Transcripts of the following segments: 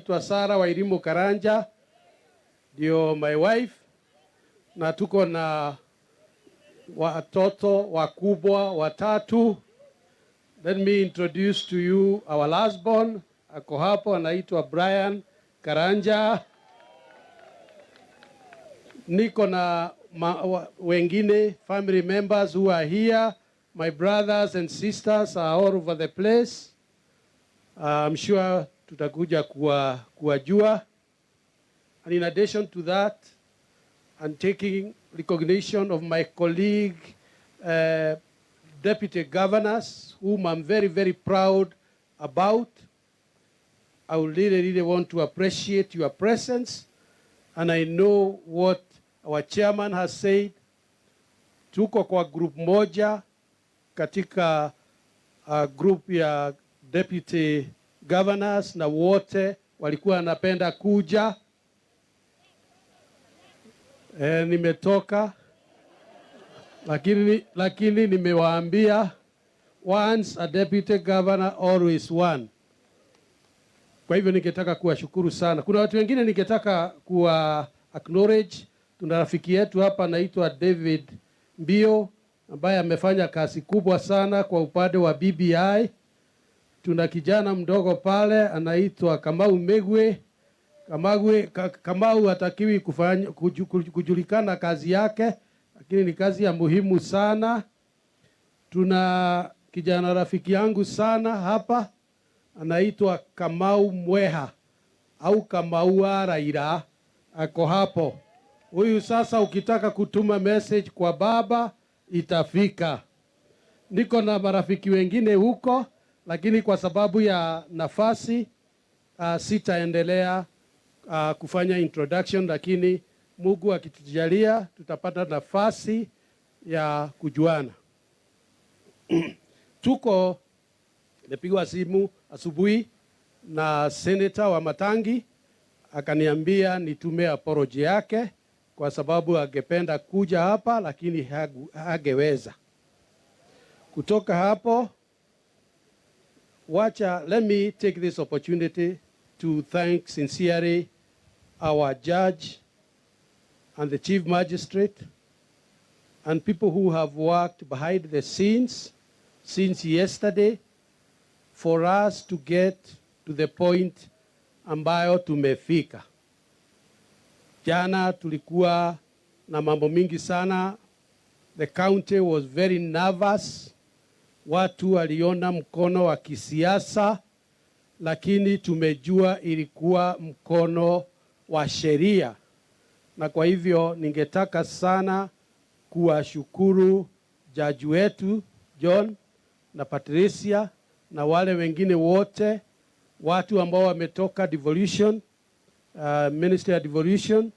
anaitwa Sara Wairimu Karanja, ndio my wife, na tuko na watoto wakubwa watatu. Let me introduce to you our last born. Ako hapo anaitwa Brian Karanja. Niko na wengine family members who are here. My brothers and sisters are all over the place. I'm sure tutakuja kuwajua. And in addition to that, I'm taking recognition of my colleague, deputy governors, whom I'm very, very proud about. I would really want to appreciate your presence. And I know what our chairman has said. Tuko kwa group moja katika group ya deputy governors na wote walikuwa wanapenda kuja. Nimetoka lakini nimewaambia once a deputy governor always one. Kwa hivyo ningetaka kuwashukuru sana. Kuna watu wengine ningetaka kuwa acknowledge. Tuna rafiki yetu hapa anaitwa David Mbio ambaye amefanya kazi kubwa sana kwa upande wa BBI. Tuna kijana mdogo pale anaitwa Kamau Megwe. Kamau hatakiwi kujulikana kazi yake, lakini ni kazi ya muhimu sana. Tuna kijana rafiki yangu sana hapa anaitwa Kamau Mweha au Kamau Raila, ako hapo. Huyu sasa ukitaka kutuma message kwa baba itafika. Niko na marafiki wengine huko, lakini kwa sababu ya nafasi sitaendelea kufanya introduction, lakini Mungu akitujalia tutapata nafasi ya kujuana. Nimepigwa simu asubuhi na senator wa Matangi, akaniambia nitume apology yake kwa sababu angependa kuja hapa lakini hageweza. Kutoka hapo, let me take this opportunity to thank sincerely our judge and the chief magistrate and people who have worked behind the scenes since yesterday for us to get to the point ambayo tumefika. Jana tulikuwa na mambo mingi sana. The county was very nervous. Watu waliona mkono wa kisiasa, lakini tumejua ilikuwa mkono wa sheria. Na kwa hivyo ningetaka sana kuwashukuru jaji wetu John na Patricia na wale wengine wote, watu ambao wametoka devolution, Ministry of Devolution,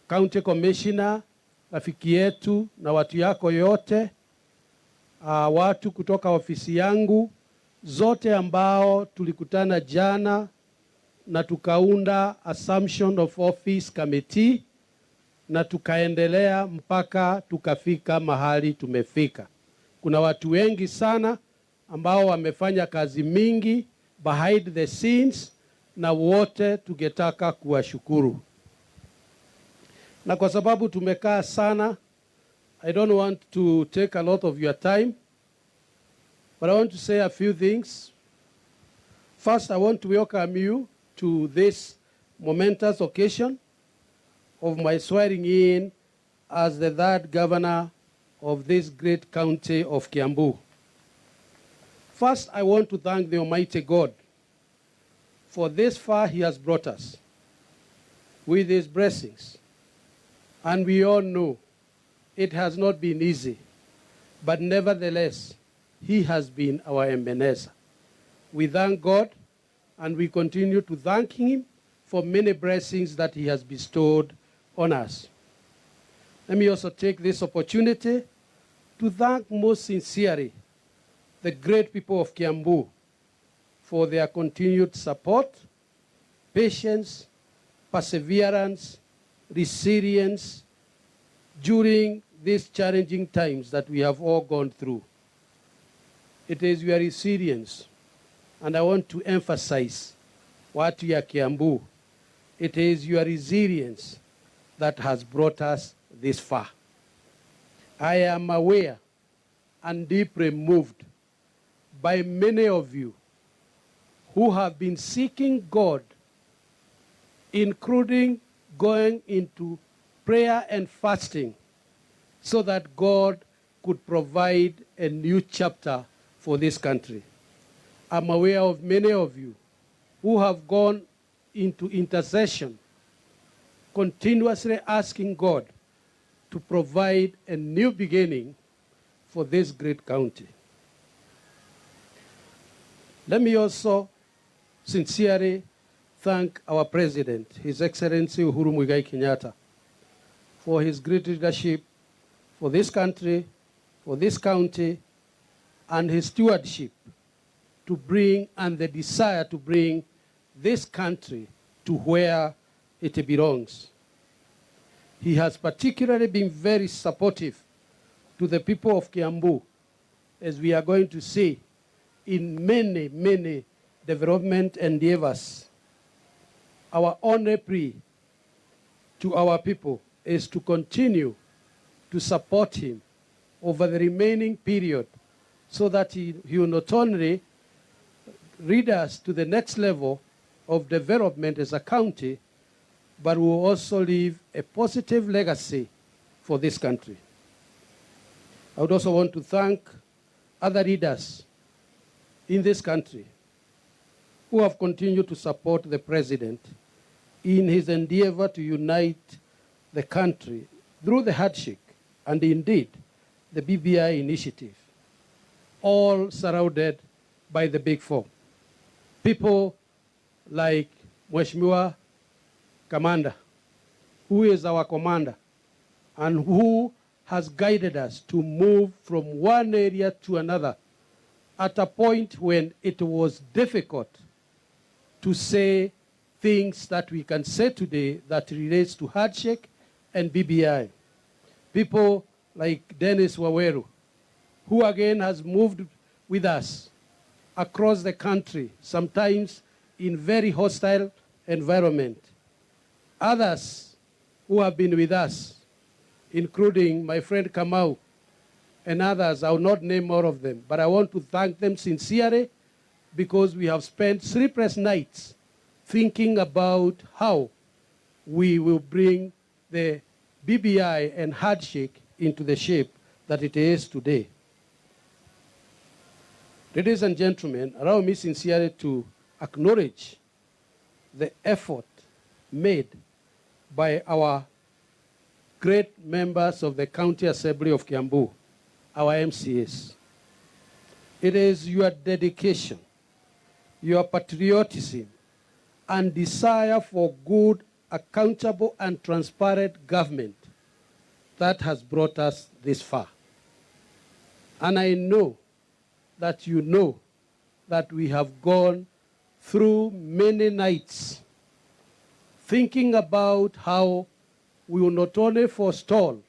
County Commissioner, rafiki yetu na watu yako yote, watu kutoka ofisi yangu zote ambao tulikutana jana na tukaunda Assumption of Office Committee na tukaendelea mpaka tukafika mahali tumefika. Kuna watu wengi sana ambao wamefanya kazi mingi behind the scenes na wote tungetaka kuwashukuru. Na kwa sababu tumekaa sana, I don't want to take a lot of your time, but I want to say a few things. First, I want to welcome you to this momentous occasion of my swearing in as the third governor of this great county of Kiambu. First, I want to thank the Almighty God for this far He has brought us with His blessings. And we all know it has not been easy, but nevertheless, He has been our Ebenezer. We thank God and we continue to thank Him for many blessings that He has bestowed on us. Let me also take this opportunity to thank most sincerely the great people of Kiambu for their continued support, patience, perseverance, resilience during these challenging times that we have all gone through. It is your resilience, and I want to emphasize watu ya Kiambu, it is your resilience that has brought us this far. I am aware and deeply moved by many of you who have been seeking God, including going into prayer and fasting, so that God could provide a new chapter for this country. I'm aware of many of you who have gone into intercession, continuously asking God to provide a new beginning for this great county. Let me also sincerely thank our President, His Excellency Uhuru Muigai Kenyatta, for his great leadership for this country, for this county, and his stewardship to bring, and the desire to bring this country to where it belongs. He has particularly been very supportive to the people of Kiambu, as we are going to see in many, many development endeavors. Our only plea to our people is to continue to support him over the remaining period, so that he will not only lead us to the next level of development as a county, but will also leave a positive legacy for this country. I would also want to thank other leaders in this country who have continued to support the President in his endeavor to unite the country through the handshake and indeed the BBI initiative, all surrounded by the Big Four. People like Mheshimiwa Commander, who is our commander and who has guided us to move from one area to another at a point when it was difficult to say things that we can say today that relates to handshake and BBI. People like Dennis Waweru, who again has moved with us across the country, sometimes in very hostile environment. Others who have been with us, including my friend Kamau and others, I will not name all of them, but I want to thank them sincerely, because we have spent sleepless nights thinking about how we will bring the BBI and handshake into the shape that it is today. Ladies and gentlemen, allow me sincerely to acknowledge the effort made by our great members of the County Assembly of Kiambu, our MCAs. It is your dedication, your patriotism, and desire for good, accountable, and transparent government that has brought us this far. And I know that you know that we have gone through many nights thinking about how we will not only forestall,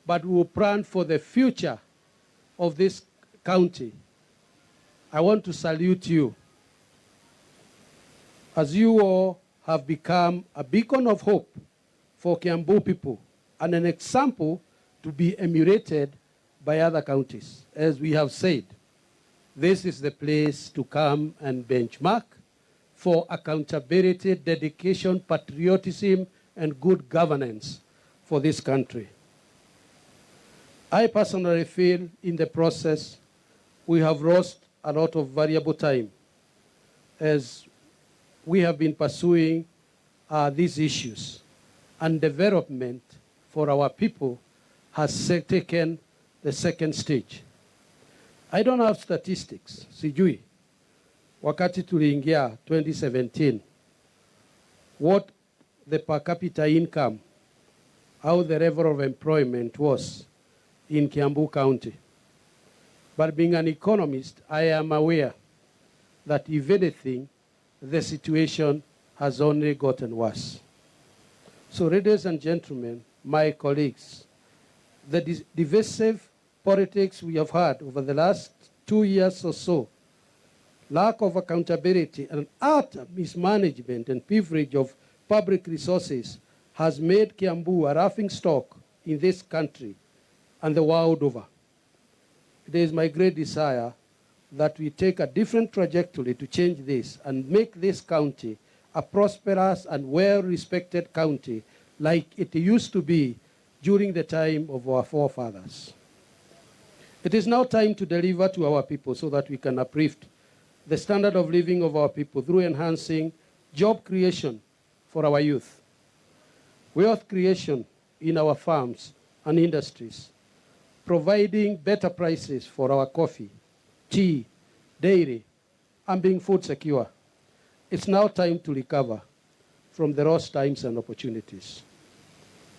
but we will plan for the future of this county. I want to salute you, as you all have become a beacon of hope for Kiambu people and an example to be emulated by other counties. As we have said, this is the place to come and benchmark for accountability, dedication, patriotism, and good governance for this country. I personally feel in the process we have lost a lot of valuable time as we have been pursuing these issues, and development for our people has taken the second stage. I don't have statistics, sijui. Wakati tuliingia 2017, what the per capita income, how the level of employment was in Kiambu County. But being an economist, I am aware that if anything, the situation has only gotten worse. So, ladies and gentlemen, my colleagues, the divisive politics we have had over the last 2 years or so lack of accountability, and utter mismanagement and privilege of public resources has made Kiambu a laughingstock in this country and the world over. It is my great desire that we take a different trajectory to change this and make this county a prosperous and well-respected county like it used to be during the time of our forefathers. It is now time to deliver to our people so that we can uplift the standard of living of our people through enhancing job creation for our youth, wealth creation in our farms and industries, providing better prices for our coffee, tea, dairy, and being food secure. It's now time to recover from the lost times and opportunities.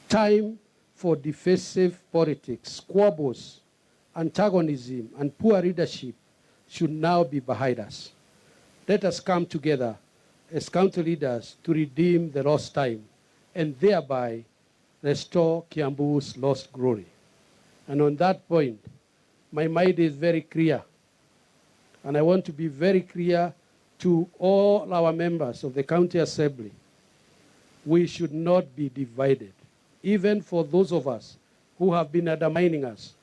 Time for divisive politics, squabbles, antagonism, and poor leadership should now be behind us. Let us come together as county leaders to redeem the lost time and thereby restore Kiambu's lost glory. And on that point, my mind is very clear. And I want to be very clear to all our members of the County Assembly. We should not be divided, even for those of us who have been undermining us,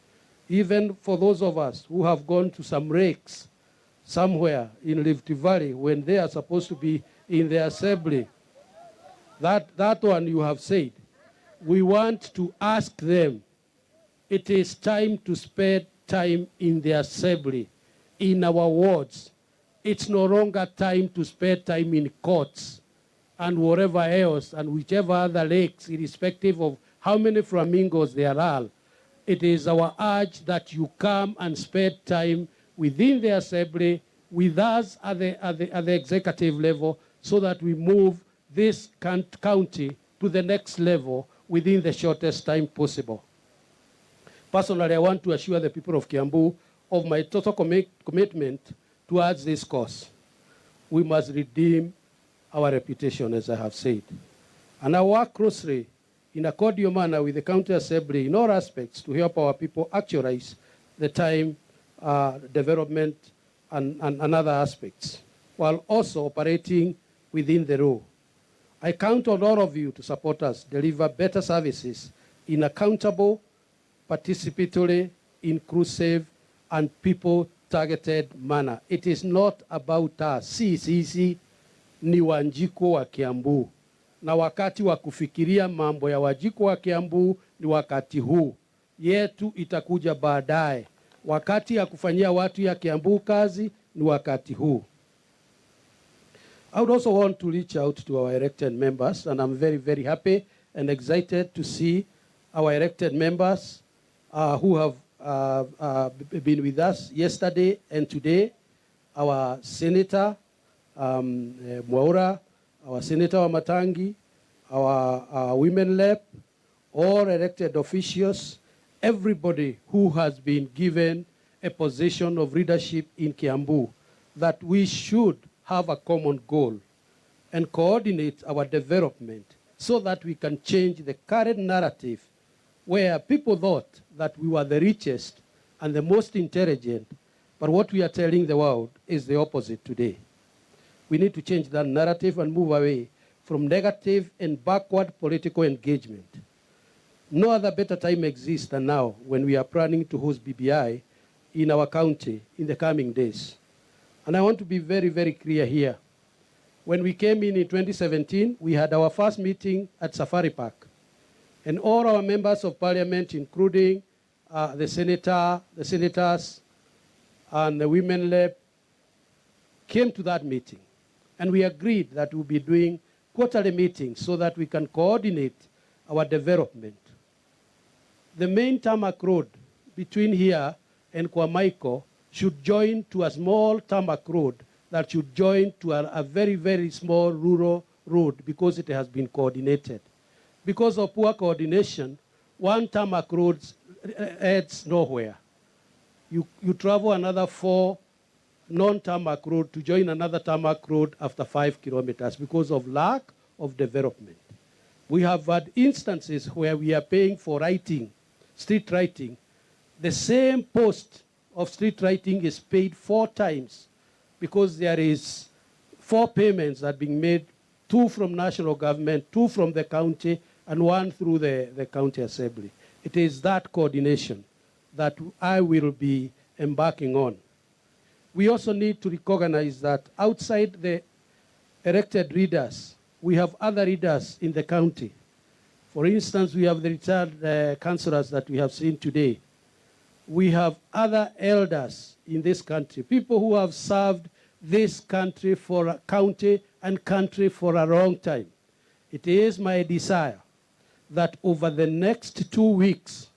even for those of us who have gone to some rakes somewhere in Rift Valley when they are supposed to be in the assembly. That one you have said. We want to ask them, it is time to spend time in the assembly, in our wards. It's no longer time to spend time in courts and whatever else and whichever other lakes, irrespective of how many flamingos there are. It is our urge that you come and spend time within the assembly with us at the executive level so that we move this county to the next level within the shortest time possible. Personally, I want to assure the people of Kiambu of my total commitment towards this cause. We must redeem our reputation, as I have said. And I work closely in a cordial manner with the County Assembly in all aspects to help our people actualize the time development and other aspects, while also operating within the law. I count on all of you to support us, deliver better services in accountable, participatory, inclusive, and people-targeted manner. It is not about us. Sisi ni Wanjiko wa Kiambu. Na wakati wa kufikiria mambo ya Wanjiko wa Kiambu ni wakati huu. Yetu itakuja baadaye. Wakati ya kufanyia watu ya Kiambu kazi ni wakati huu. I would also want to reach out to our elected members, and I'm very, very happy and excited to see our elected members who have been with us yesterday and today. Our Senator Mwaura, our Senator Wamatangi, our women rep, all elected officials, everybody who has been given a position of leadership in Kiambu, that we should have a common goal and coordinate our development so that we can change the current narrative where people thought that we were the richest and the most intelligent, but what we are telling the world is the opposite today. We need to change that narrative and move away from negative and backward political engagement. No other better time exists than now when we are planning to host BBI in our county in the coming days. And I want to be very, very clear here. When we came in 2017, we had our first meeting at Safari Park. And all our members of parliament, including the senators, and the women rep, came to that meeting. And we agreed that we'll be doing quarterly meetings so that we can coordinate our development. The main tarmac road between here and Kwamaiko should join to a small tarmac road that should join to a very, very small rural road because it has been coordinated. Because of poor coordination, one tarmac road heads nowhere. You travel another 4 non-tarmac road to join another tarmac road after 5 kilometers because of lack of development. We have had instances where we are paying for writing, street writing. The same post of street writing is paid 4 times because there is 4 payments that are being made, 2 from national government, 2 from the county, and 1 through the county assembly. It is that coordination that I will be embarking on. We also need to recognize that outside the elected leaders, we have other leaders in the county. For instance, we have the retired councillors that we have seen today. We have other elders in this country, people who have served this country for a county and country for a long time. It is my desire that over the next 2 weeks,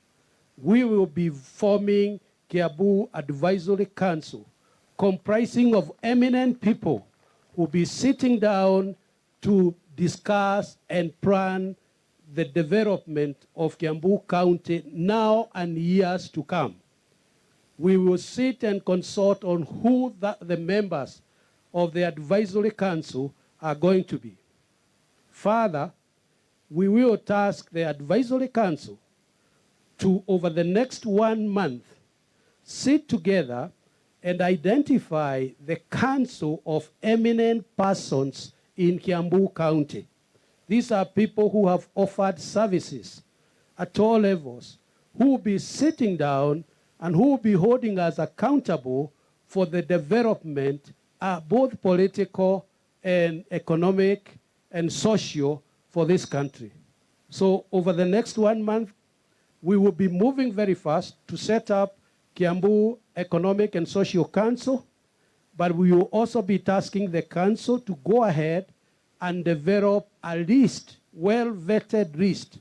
we will be forming Kiambu Advisory Council, comprising of eminent people who will be sitting down to discuss and plan the development of Kiambu County now and years to come. We will sit and consult on who the members of the Advisory Council are going to be. Further, we will task the Advisory Council to, over the next 1 month, sit together and identify the council of eminent persons in Kiambu County. These are people who have offered services at all levels, who will be sitting down and who will be holding us accountable for the development, both political and economic and social, for this country. So over the next 1 month, we will be moving very fast to set up Kiambu Economic and Social Council, but we will also be tasking the council to go ahead and develop a list, well-vetted list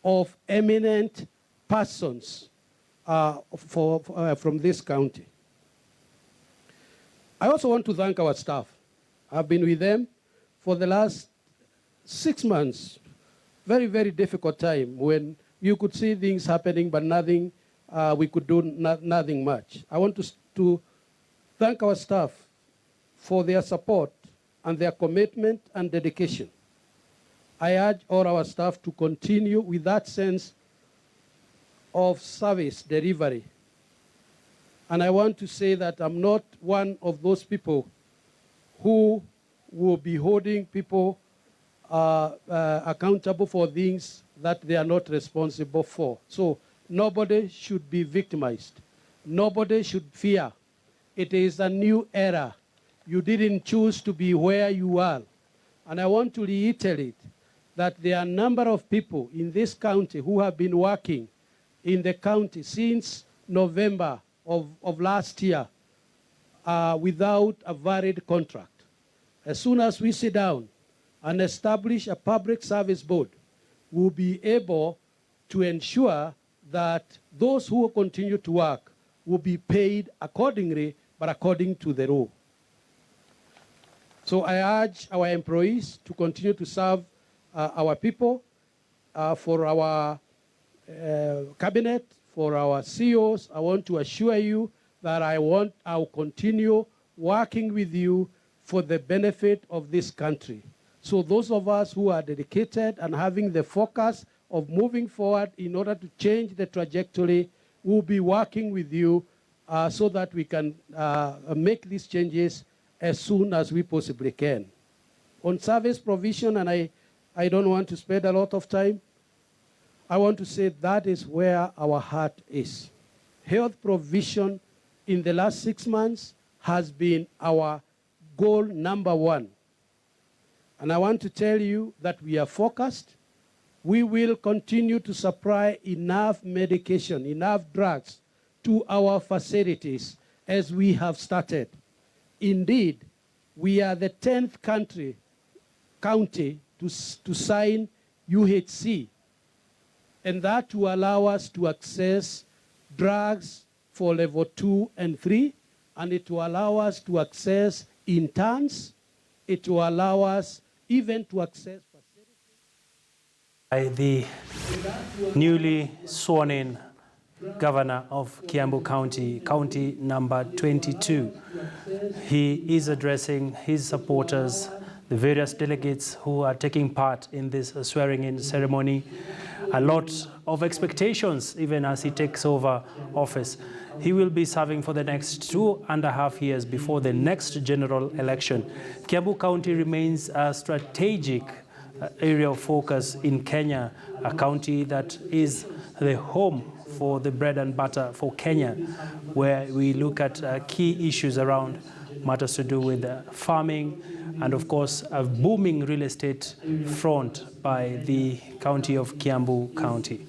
of eminent persons from this county. I also want to thank our staff. I've been with them for the last 6 months. Very, very difficult time when you could see things happening, but nothing, we could do nothing much. I want to thank our staff for their support and their commitment and dedication. I urge all our staff to continue with that sense of service delivery. And I want to say that I'm not one of those people who will be holding people accountable for things that they are not responsible for. So nobody should be victimized. Nobody should fear. It is a new era. You didn't choose to be where you are. And I want to reiterate that there are a number of people in this county who have been working in the county since November of last year without a valid contract. As soon as we sit down and establish a public service board, we'll be able to ensure that those who continue to work will be paid accordingly, but according to the law. So I urge our employees to continue to serve our people, for our cabinet, for our CEOs. I want to assure you that I'll continue working with you for the benefit of this country. So those of us who are dedicated and having the focus of moving forward in order to change the trajectory, will be working with you so that we can make these changes as soon as we possibly can. On service provision, and I don't want to spend a lot of time, I want to say that is where our heart is. Health provision in the last 6 months has been our goal number 1. And I want to tell you that we are focused. We will continue to supply enough medication, enough drugs to our facilities as we have started. Indeed, we are the 10th county to sign UHC, and that will allow us to access drugs for level 2 and 3, and it will allow us to access interns. It will allow us even to access facilities. By the newly sworn-in governor of Kiambu County, county number 22. He is addressing his supporters, the various delegates who are taking part in this swearing-in ceremony. a lot of expectations even as he takes over office. He will be serving for the next 2.5 years before the next general election. Kiambu County remains a strategic area of focus in Kenya, a county that is the home for the bread and butter for Kenya, where we look at key issues around matters to do with farming and, of course, a booming real estate front by the county of Kiambu County.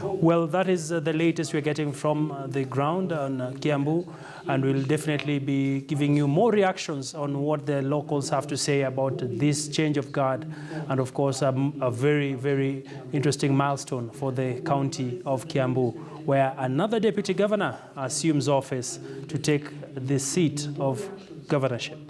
Well, that is the latest we're getting from the ground on Kiambu, and we'll definitely be giving you more reactions on what the locals have to say about this change of guard, and of course a very, very interesting milestone for the county of Kiambu, where another deputy governor assumes office to take the seat of governorship.